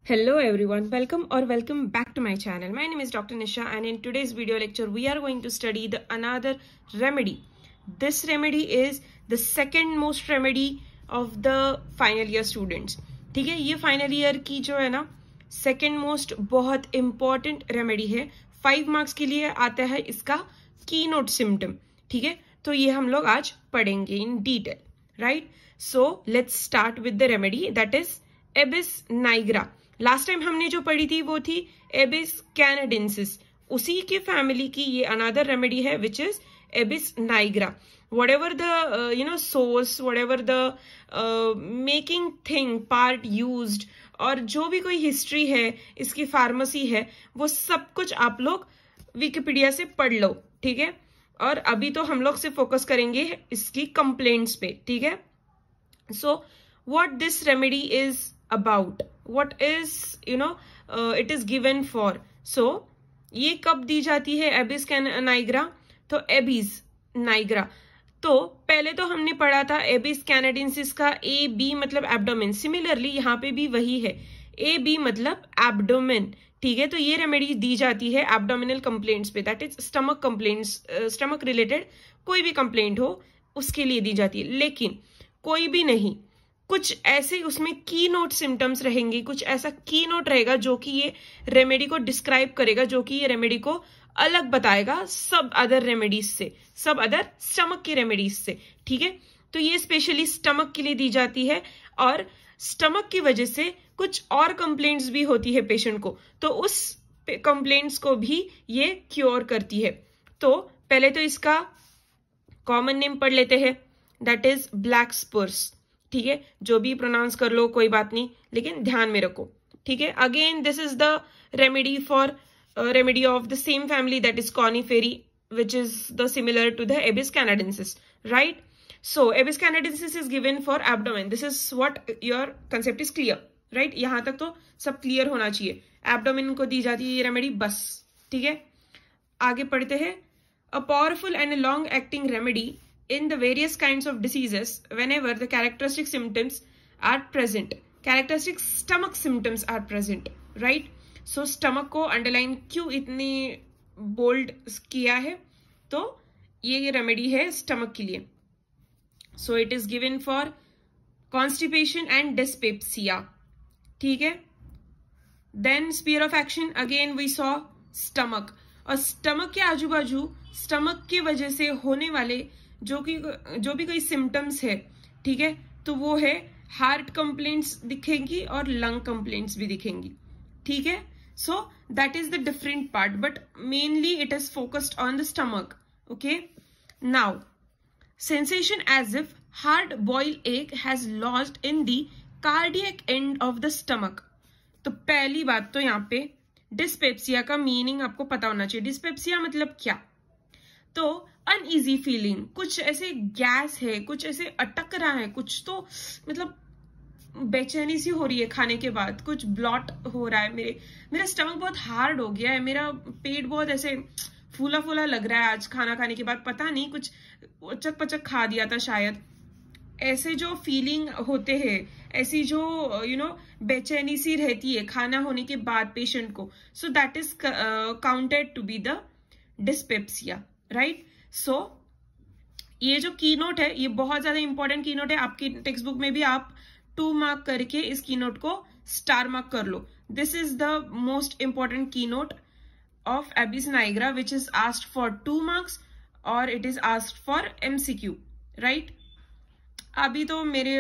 Hello everyone, welcome back to my channel. My name is Dr. Nisha and in today's video lecture we are going to study another remedy. This remedy is the second most remedy of the final year students. ठीक है, ये final year की जो है ना second most बहुत important remedy है. 5 marks के लिए आता है इसका की नोट सिम्टम. ठीक है, तो ये हम लोग आज पढ़ेंगे in detail. Right, so let's start with the remedy that is abies nigra. Last time हमने जो पढ़ी थी वो थी एबिस कैनेडेंसिस. उसी की फैमिली की ये अनदर रेमेडी है which is abies nigra. whatever the source, whatever the making thing part used और जो भी कोई हिस्ट्री है इसकी फार्मेसी है वो सब कुछ आप लोग विकिपीडिया से पढ़ लो. ठीक है, और अभी तो हम लोग से फोकस करेंगे इसकी कंप्लेंट्स पे. ठीक है, so what this remedy is about, what is it is given for. so ये कब दी जाती है एबिस नाइग्रा? तो एबिस नाइग्रा तो पहले तो हमने पढ़ा था एबिस कैनेडेंसिस का ए बी मतलब एब्डोमेन. सिमिलरली यहाँ पे भी वही है, ए बी मतलब एब्डोमेन. ठीक है, तो ये रेमेडी दी जाती है एब्डोमिनल कंप्लेंट्स पे, that is stomach complaints. Stomach related कोई भी कंप्लेंट हो उसके लिए दी जाती है. लेकिन कोई भी नहीं, कुछ ऐसे उसमें की नोट सिम्टम्स रहेंगे, कुछ ऐसा की नोट रहेगा जो कि ये रेमेडी को डिस्क्राइब करेगा, जो कि ये रेमेडी को अलग बताएगा सब अदर रेमेडीज से, सब अदर स्टमक की रेमेडीज से. ठीक है, तो ये स्पेशली स्टमक के लिए दी जाती है और स्टमक की वजह से कुछ और कंप्लेंट्स भी होती है पेशेंट को, तो उस कंप्लेंट्स को भी ये क्योर करती है. तो पहले तो इसका कॉमन नेम पढ़ लेते हैं, दैट इज ब्लैक स्पर्स. ठीक है, जो भी प्रोनाउंस कर लो कोई बात नहीं, लेकिन ध्यान में रखो. ठीक है, again this is the remedy for remedy of the same family that is coniferae which is the similar to the abies canadensis. Right, so abies canadensis is given for abdomen. This is what your concept is clear. Right, यहां तक तो सब clear होना चाहिए. Abdomen को दी जाती है ये रेमेडी बस. ठीक है, आगे पढ़ते हैं. A powerful and long acting remedy in the various kinds of diseases whenever the characteristic symptoms are present. Characteristic stomach symptoms are present. Right, so stomach को underline क्यों इतनी bold किया है? तो ये रेमेडी है stomach के लिए. so it is given for constipation and dyspepsia. ठीक है, then sphere of action again we saw stomach. और stomach के आजू बाजू stomach की वजह से होने वाले जो भी कोई सिम्टम्स है, ठीक है, तो वो है हार्ट कंप्लेंट्स दिखेंगी और लंग कंप्लेंट्स भी दिखेंगी. ठीक है, so that is the different part but mainly it is focused on the stomach. Okay, now sensation as if hard boiled egg has lodged in the cardiac end of the stomach. तो पहली बात तो यहाँ पे dyspepsia का meaning आपको पता होना चाहिए. डिस्पेप्सिया मतलब क्या? तो अनईजी फीलिंग, कुछ ऐसे गैस है, कुछ ऐसे अटक रहा है, कुछ तो मतलब बेचैनी सी हो रही है खाने के बाद, कुछ ब्लॉट हो रहा है, मेरा स्टमक बहुत हार्ड हो गया है, मेरा पेट बहुत ऐसे फूला फूला लग रहा है आज खाना खाने के बाद, पता नहीं कुछ उचक पचक खा दिया था शायद. ऐसे जो फीलिंग होते हैं, ऐसी जो बेचैनी सी रहती है खाना होने के बाद पेशेंट को, so that is counted to be the dyspepsia. Right, so ये जो की नोट है ये बहुत ज्यादा इंपॉर्टेंट की नोट है. आपकी टेक्स्ट बुक में भी आप 2 मार्क करके इस की नोट को स्टार मार्क कर लो. This is the most important key note of abies nigra which is asked for 2 marks और it is asked for MCQ. Right, अभी तो मेरे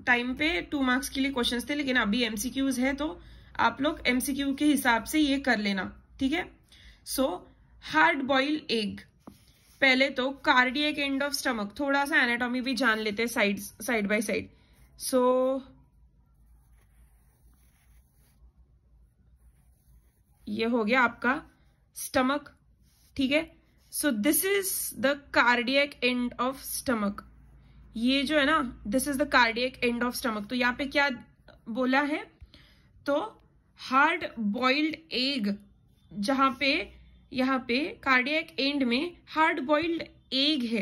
टाइम पे 2 मार्क्स के लिए क्वेश्चंस थे, लेकिन अभी MCQs है तो आप लोग MCQ के हिसाब से ये कर लेना. ठीक है, सो हार्ड बॉइल्ड एग, पहले तो कार्डियक एंड ऑफ स्टमक, थोड़ा सा एनाटॉमी भी जान लेते हैं साइड बाय साइड. सो ये हो गया आपका स्टमक. ठीक है, so this is the cardiac end of stomach. ये जो है ना, this is the cardiac end of stomach. तो यहाँ पे क्या बोला है? तो हार्ड बॉइल्ड एग, जहां पे यहाँ पे कार्डियक एंड में हार्ड बॉइल्ड एग है,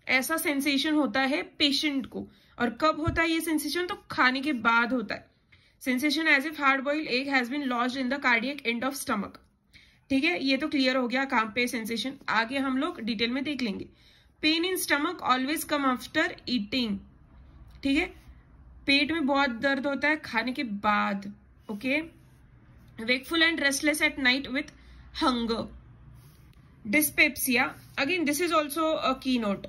ऐसा सेंसेशन होता है पेशेंट को. और कब होता है ये सेंसेशन? तो खाने के बाद होता है. Sensation as if hard boiled egg has been lodged in the cardiac end of stomach. ठीक है, ये तो क्लियर हो गया कहाँ पे सेंसेशन, आगे हम लोग डिटेल में देख लेंगे। Pain in stomach always come after eating. ठीक है, पेट में बहुत दर्द होता है खाने के बाद। Okay, wakeful and restless at night with hunger. Dyspepsia, again this is also a की नोट,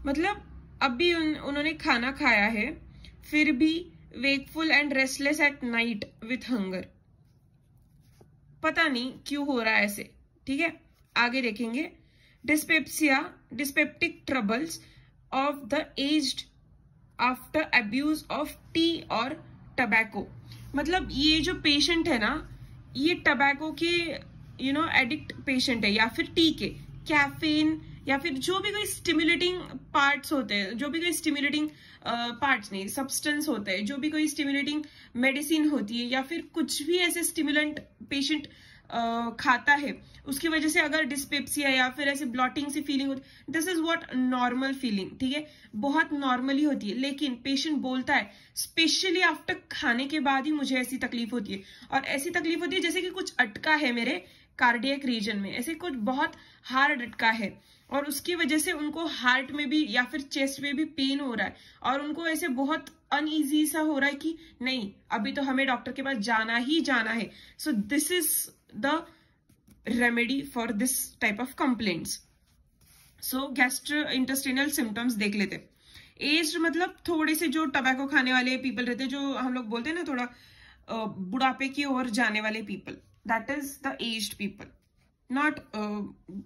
मतलब अब भी उन्होंने खाना खाया है फिर भी wakeful and restless at night with hunger, पता नहीं क्यों हो रहा है ऐसे। ठीक है, आगे देखेंगे। Dyspepsia, dyspeptic troubles of the aged after abuse of T और टबैको। मतलब ये जो पेशेंट है ना, ये टबैको के एडिक्ट पेशेंट है, या फिर टी के, कैफीन, या फिर जो भी कोई स्टिमुलेटिंग पार्ट्स होते हैं, जो भी कोई स्टिमुलेटिंग पार्ट्स नहीं, सब्सटेंस होते हैं, जो भी कोई स्टिमुलेटिंग मेडिसिन होती है, या फिर कुछ भी ऐसे स्टिमुलेंट पेशेंट खाता है, उसकी वजह से अगर डिस्पेप्सिया या फिर ऐसे ब्लॉटिंग सी फीलिंग होती, this is what normal feeling. ठीक है, बहुत नॉर्मली होती है, लेकिन पेशेंट बोलता है स्पेशली आफ्टर खाने के बाद ही मुझे ऐसी तकलीफ होती है, और ऐसी तकलीफ होती है जैसे कि कुछ अटका है मेरे कार्डियक रीजन में, ऐसे कुछ बहुत हार्ड अटका है, और उसकी वजह से उनको हार्ट में भी या फिर चेस्ट में भी पेन हो रहा है, और उनको ऐसे बहुत अनईजी सा हो रहा है कि नहीं अभी तो हमें डॉक्टर के पास जाना ही जाना है। So this is the remedy for this type of complaints. So gastrointestinal symptoms देख लेते। एज्ड मतलब थोड़े से जो टबैको खाने वाले पीपल रहते हैं, जो हम लोग बोलते हैं ना थोड़ा बुढ़ापे की ओर जाने वाले people, that is the aged people, not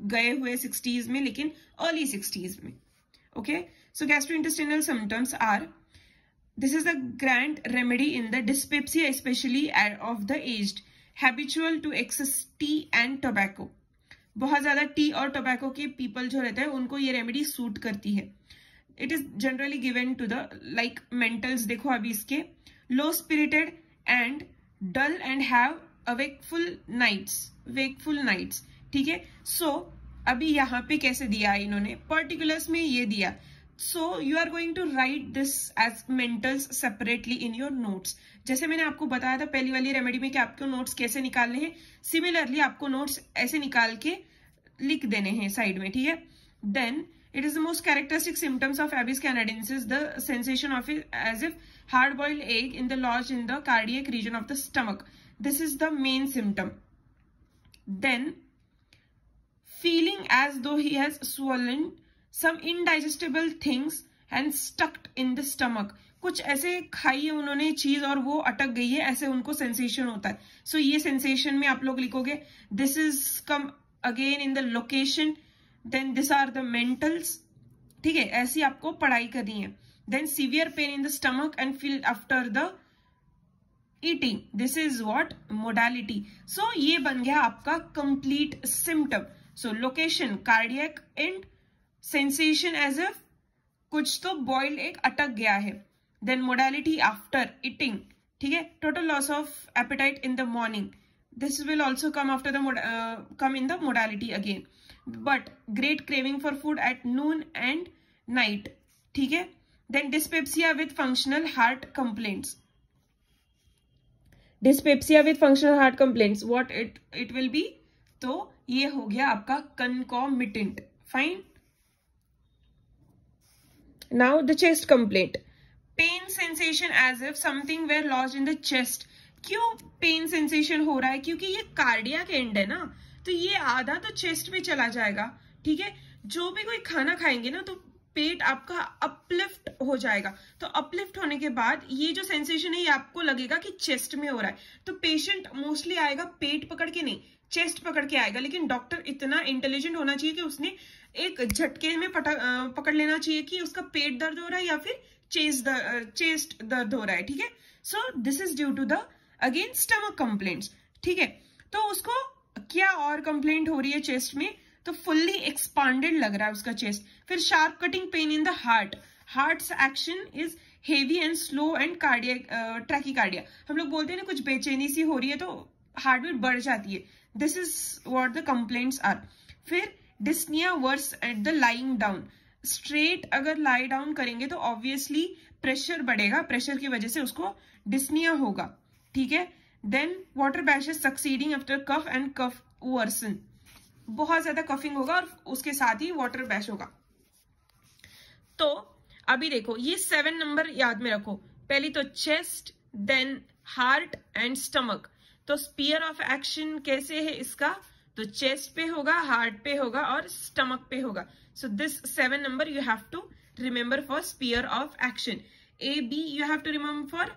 गए हुए 60s में, लेकिन अर्ली 60s में। Okay, so gastrointestinal symptoms are, this is the grand remedy in the dyspepsia specially of the aged, habitual to excess tea and tobacco. बहुत ज्यादा T और tobacco के people जो रहते हैं उनको ये रेमेडी सूट करती है। It is generally given to the like mentals, देखो अभी इसके, low spirited and dull and have wakeful nights. ठीक है, सो अभी यहाँ पे कैसे दिया है इन्होंने, पर्टिकुलर्स में ये दिया। So you are going to write this as mentals separately in your notes. जैसे मैंने आपको बताया था पहली वाली रेमेडी में कि आपको नोट्स कैसे निकालने हैं, सिमिलरली आपको नोट्स ऐसे निकाल के लिख देने हैं साइड में। ठीक है, then it is the most characteristic symptoms of Abies canadensis, the sensation of it as if hard-boiled egg in the lodged in the cardiac region of the stomach. This is the main symptom. Then, feeling as though he has swollen some indigestible things and stuck in the stomach. कुछ ऐसे खाई है उन्होंने चीज और वो अटक गई है, ऐसे उनको सेंसेशन होता है। सो ये सेंसेशन में आप लोग लिखोगे, this is come again in the location, then this are the mentals. ठीक है, ऐसी आपको पढ़ाई करनी है। Then severe pain in the stomach and feel after the eating, this is what modality. So ये बन गया आपका complete symptom. So location cardiac and sensation as if कुछ तो बॉइल्ड एग अटक गया है, देन मोडालिटी आफ्टर ईटिंग। ठीक है, total loss of appetite in the morning, this will also come after the come in the modality again, but great craving for food at noon and night. ठीक है, then dyspepsia with functional heart complaints. Dyspepsia with functional heart complaints, what it will be? तो ये हो गया आपका concomitant. Fine. Now the chest complaint. Pain sensation as if something were lodged in the chest. क्यों pain sensation हो रहा है? क्योंकि ये कार्डियक एंड है ना, तो ये आधा तो चेस्ट में चला जाएगा। ठीक है, जो भी कोई खाना खाएंगे ना तो पेट आपका अपलिफ्ट हो जाएगा, तो अपलिफ्ट होने के बाद ये जो सेंसेशन है ये आपको लगेगा कि चेस्ट में हो रहा है। तो पेशेंट मोस्टली आएगा पेट पकड़ के नहीं, चेस्ट पकड़ के आएगा, लेकिन डॉक्टर इतना इंटेलिजेंट होना चाहिए कि उसने एक झटके में पकड़ लेना चाहिए कि उसका पेट दर्द हो रहा है या फिर चेस्ट दर्द हो रहा है। ठीक है, so this is due to the again stomach complaints. ठीक है, तो उसको क्या और कंप्लेंट हो रही है चेस्ट में, तो फुल्ली एक्सपांडेड लग रहा है उसका चेस्ट। फिर sharp cutting pen in the hearts action is heavy and slow and cardiac tachycardia. हम लोग बोलते हैं ना कुछ बेचैनी सी हो रही है तो हार्ट बीट बढ़ जाती है, this is what the complaints are. फिर dyspnoea worse at the lying down, straight अगर लाई डाउन करेंगे तो ऑब्वियसली प्रेशर बढ़ेगा, प्रेशर की वजह से उसको डिस्निया होगा। ठीक है। Then water brashes succeeding after cough and cough worsen, बहुत ज्यादा कफिंग होगा और उसके साथ ही वाटर बैश होगा। तो अभी देखो ये 7 नंबर याद में रखो, पहली तो chest, then heart and stomach. तो स्पीयर ऑफ एक्शन कैसे है इसका, तो चेस्ट पे होगा, हार्ट पे होगा और स्टमक पे होगा। So this 7 number you have to remember for sphere of action. A B you have to remember for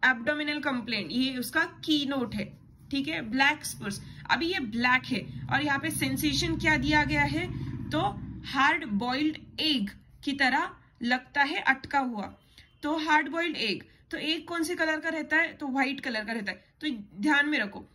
abdominal complaint, ये उसका की नोट है, ठीक है। ब्लैक स्पर्स, अभी ये ब्लैक है और यहाँ पे सेंसेशन क्या दिया गया है, तो हार्ड बॉइल्ड एग की तरह लगता है अटका हुआ। तो हार्ड बॉइल्ड एग, तो एग कौन से कलर का रहता है, तो व्हाइट कलर का रहता है। तो ध्यान में रखो,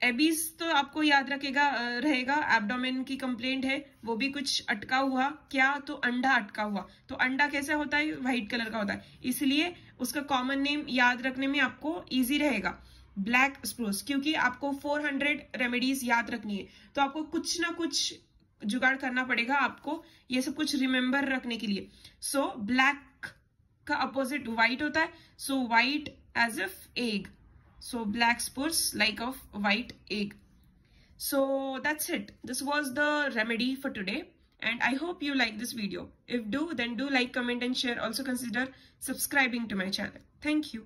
एबीज तो आपको याद रहेगा, एब्डोमेन की कंप्लेंट है, वो भी कुछ अटका हुआ, क्या, तो अंडा अटका हुआ। तो अंडा कैसा होता है, व्हाइट कलर का होता है, इसलिए उसका कॉमन नेम याद रखने में आपको इजी रहेगा, ब्लैक स्प्रूस। क्योंकि आपको 400 रेमेडीज याद रखनी है, तो आपको कुछ ना कुछ जुगाड़ करना पड़ेगा आपको ये सब कुछ रिमेंबर रखने के लिए। सो ब्लैक का अपोजिट व्हाइट होता है, so white as if egg, so black spurs like of white egg. So that's it, this was the remedy for today and I hope you like this video. If do, then do like, comment and share. Also consider subscribing to my channel. Thank you.